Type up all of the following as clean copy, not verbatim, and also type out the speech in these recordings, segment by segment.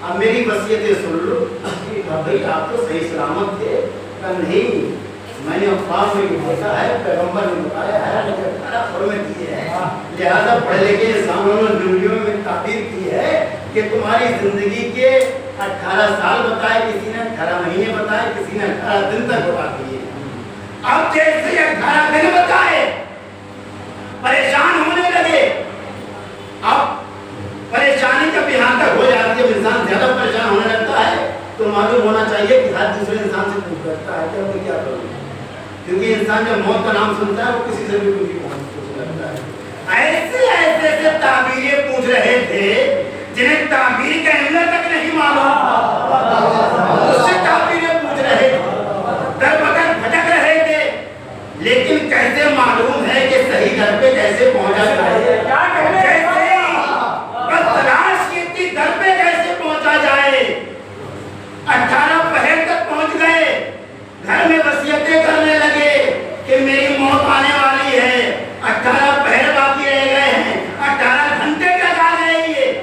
اب میری وصیتیں سن لو. بھائی آپ تو صحیح سلامت تھے. نہیں میں نے افواہ میں یہ دیکھا ہے, پیغمبر نے بتایا ہے, حرمت کی ہے, لہذا پڑھے لکھے انسانوں نے دنیا میں تعبیر کی ہے کہ تمہاری زندگی کے 18 سال بتائے, کسی نے 18 مہینے بتائے, کسی نے 18 دن تک بتا دیے. اب جیسے 18 دن بتائے پریشان ہونے لگے. اب پریشانی جب یہاں تک ہو جاتی ہے, انسان زیادہ پریشان ہونے لگتا ہے تو معلوم ہونا چاہیے کہ ہر دوسرے انسان سے پوچھ کرتا ہے کہ میں کیا کروں, کیونکہ انسان جب موت کا نام سنتا ہے وہ کسی سے بھی پوچھ لگتا ہے. ایسے ایسے تعبیریں پوچھ رہے تھے جنہیں تعبیر کا علم تک نہیں معلوم تھا, اس سے تعبیریں پوچھ رہے تھے, در بدر بھٹک رہے تھے, لیکن کیسے معلوم ہے کہ صحیح گھر پہ کیسے پہنچا جائے, بس تلاش کی تھی گھر پہ کیسے پہنچا جائے. 18 پہر تک پہنچ گئے, گھر میں وصیتیں کرنے لگے کہ میری موت آنے والی ہے, 18 پہر باقی رہ گئے ہیں, 18 گھنٹے تک آ گئے یہ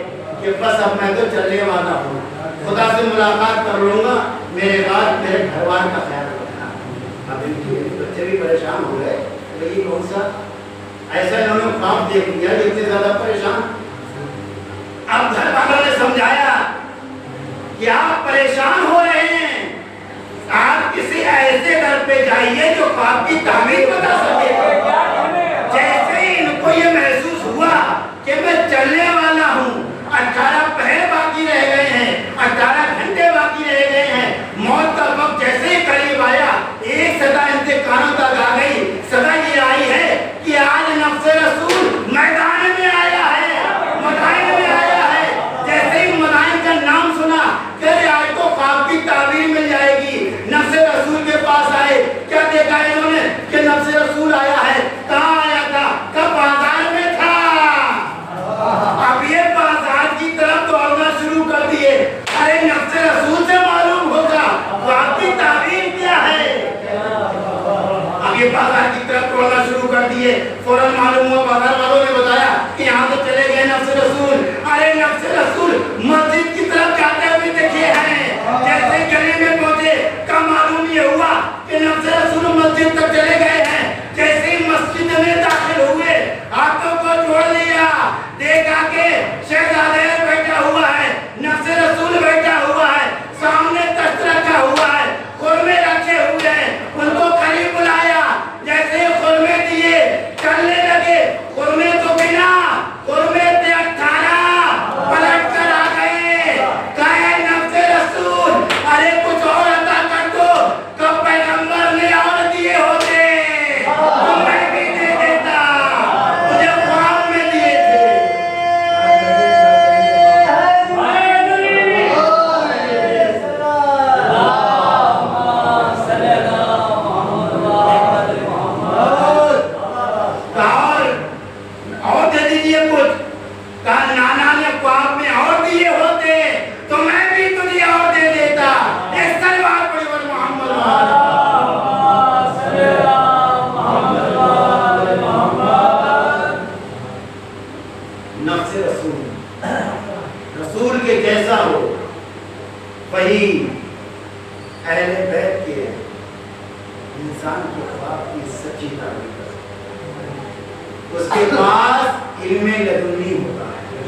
کہ بس اب میں تو چلنے والا ہوں, خدا سے ملاقات کر لوں گا, میرے بعد میرے گھر والوں کا خیال رکھنا. اب ان کے بچے بھی پریشان ہو گئے, یہ کون سا ایسا انہوں نے خواب دیکھ لیا کہ اتنے زیادہ پریشان. اب گھر والوں نے سمجھایا کہ آپ پریشان ہو رہے ہیں, آپ کسی ایسے گھر پہ جائیے جو خواب کی تعبیر بتا سکے. جیسے ہی ان کو یہ محسوس ہوا کہ میں چلنے والا ہوں, 18 پہر باقی رہ گئے ہیں, 18 گھنٹے باقی رہ گئے ہیں, موت کا وقت جیسے ہی قریب آیا, ایک صدا ان کے کانوں تک آ گئی. صدا یہ آئی ہے کہ آج نفس رسول میدان میں آیا ہے, مدائن میں آیا ہے. جیسے ہی مدائن کا نام سنا کہ آج تو خواب کی تعبیر مل جائے گی, نفس رسول کے پاس آئے. کیا دیکھا انہوں نے کہ نفس رسول آیا ہے. کہاں آیا تھا؟ کب بازار میں تھا. اب یہ بازار کی طرف دوڑنا شروع کر دیے. ارے نفس رسول سے معلوم ہوگا خواب کی تعبیر کیا ہے. اب یہ بازار کی طرف دوڑنا شروع کر دیے. فوراً معلوم ہوا, بازار والوں نے بتایا کہ یہاں سے چلے گئے نفس رسول. ارے نفس رسول مسجد کی طرف جاتے ہوئے دیکھے ہیں. جیسے گلی میں پہنچے کا معلوم یہ ہوا کہ نفس رسول مسجد تک چلے گئے ہیں. جیسے ہی مسجد میں داخل ہوئے, ہاتھوں کو جوڑ لیا, دیکھا کہ شہزادہ بیٹھا ہوا ہے, نفس رسول بیٹھا ہوا ہے, سامنے تخت رکھا ہوا ہے, خرمے رکھے ہوئے ہیں. ان کو قریب بلایا, جیسے ہی خرمے دیے چلنے لگے. خرمے تو بنا, خرمے تھے 18, پلٹ کر آ گئے. کہے نفس رسول ارے کچھ اور عطا کر دو, کب پیغمبر نے اور دیے ہوتے تو میں بھی دے دیتا, مجھے خواب میں دیے تھے. اور دے دیجیے کچھ. کہا نانا نے خواب میں اور دیے ہوتے تو میں بھی تجھے اور دے دیتا. ایک سلوات پڑھی اور محمد نفس رسول, رسول کے جیسا ہو وہی اہل بیت کے انسان کے خواب کی سچی تعبیر کر سکتا. اس کے پاس علم لدنی ہوتا ہے,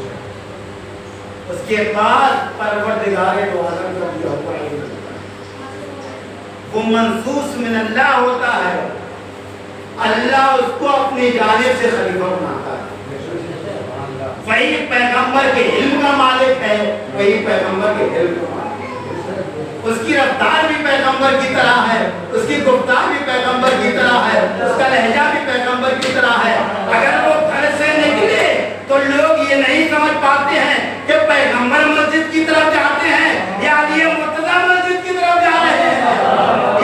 اس کے پاس پروردگار دو عالم کا دیا ہوا علم ہوتا ہے. وہ منصوص من اللہ ہوتا ہے, اللہ اس کو اپنی جانب سے خلیفہ بناتا ہے. وہی پیغمبر کے علم کا مالک ہے, وہی پیغمبر کے علم کا مالک ہے. اس کی رفتار بھی پیغمبر کی طرح ہے, اس کی گفتار بھی پیغمبر کی طرح ہے, اس کا لہجہ بھی پیغمبر کی طرح ہے. اگر وہ گھر سے نکلے تو لوگ یہ نہیں سمجھ پاتے ہیں کہ پیغمبر مسجد کی طرف جاتے ہیں یا یہ مرتضی مسجد کی طرف جا رہے ہیں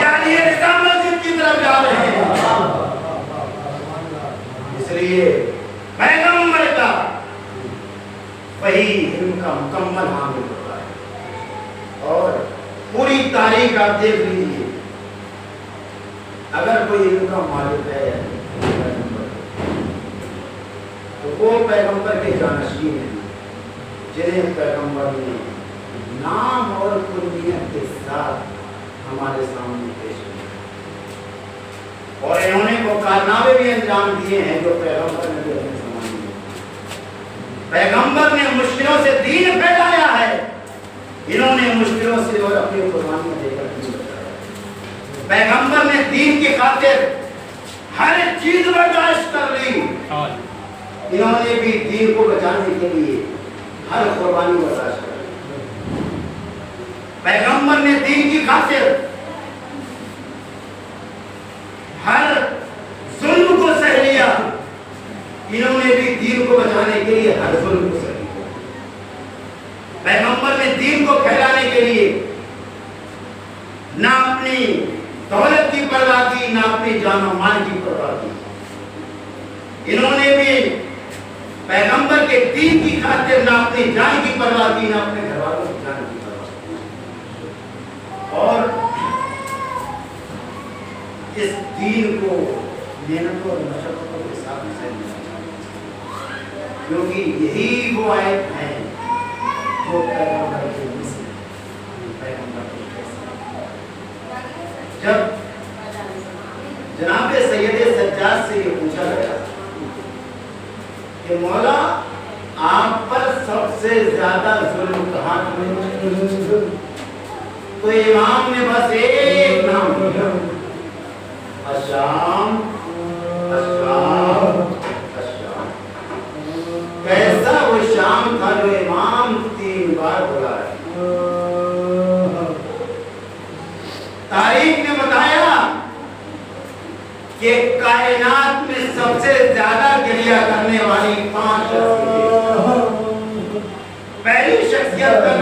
یا یہ رضا مسجد کی طرف جا رہے ہیں. اس لیے پیغمبر کا وہی علم کا مکمل حامل ہوتا ہے. اور پوری تاریخ آپ دیکھ لیجیے, اگر کوئی علم کا مالک ہے تو وہ پیغمبر کے جانشین ہیں, جنہیں پیغمبر نے نام اور کلیت کے ساتھ ہمارے سامنے پیش ہوئے اور انہوں نے وہ کارنامے بھی انجام دیے ہیں جو پیغمبر نے بھی اپنے زمانے میں. پیغمبر نے مشکلوں سے دین پھیلایا ہے, انہوں نے مشکلوں سے اور اپنی قربانیاں دے کر دین بچایا. پیغمبر نے دین کی خاطر ہر چیز برداشت کر لی, انہوں نے بھی دین کو بچانے کے لیے ہر قربانی برداشت کر لی. پیغمبر نے دین کی خاطر ہر ظلم کو سہ لیا, انہوں نے بھی دین کو بچانے کے لیے ہر ظلم کو سہ لیا. پیغمبر نے دین کو پھیلانے کے لیے نہ اپنی دولت کی پرواہ کی, نہ اپنی جان و مال کی پرواہ کی. انہوں نے بھی پیغمبر کے دین کی خاطر نہ اپنی جان کی پرواہ کی, نہ اپنے گھر والوں کی جان کی پرواہ کی. اور اس دین کو محنتوں اور مشقتوں کے ساتھ سہنا چاہیے, کیونکہ یہی وہ آیت ہیں جو پیغمبر کے مثل پیغمبر کے جیسے. جب جناب سید سجاد سے یہ پوچھا گیا کہ مولا آپ پر سب سے زیادہ ظلم کہاں ہوئے, تو امام نے بس ایک نام دیا, الشام الشام الشام. کیسا وہ شام تھا جو امام 3 بار بولا ہے. تاریخ نے بتایا کہ کائنات میں سب سے زیادہ گریہ کرنے والی 5 شخصیتیں. پہلی شخصیت کا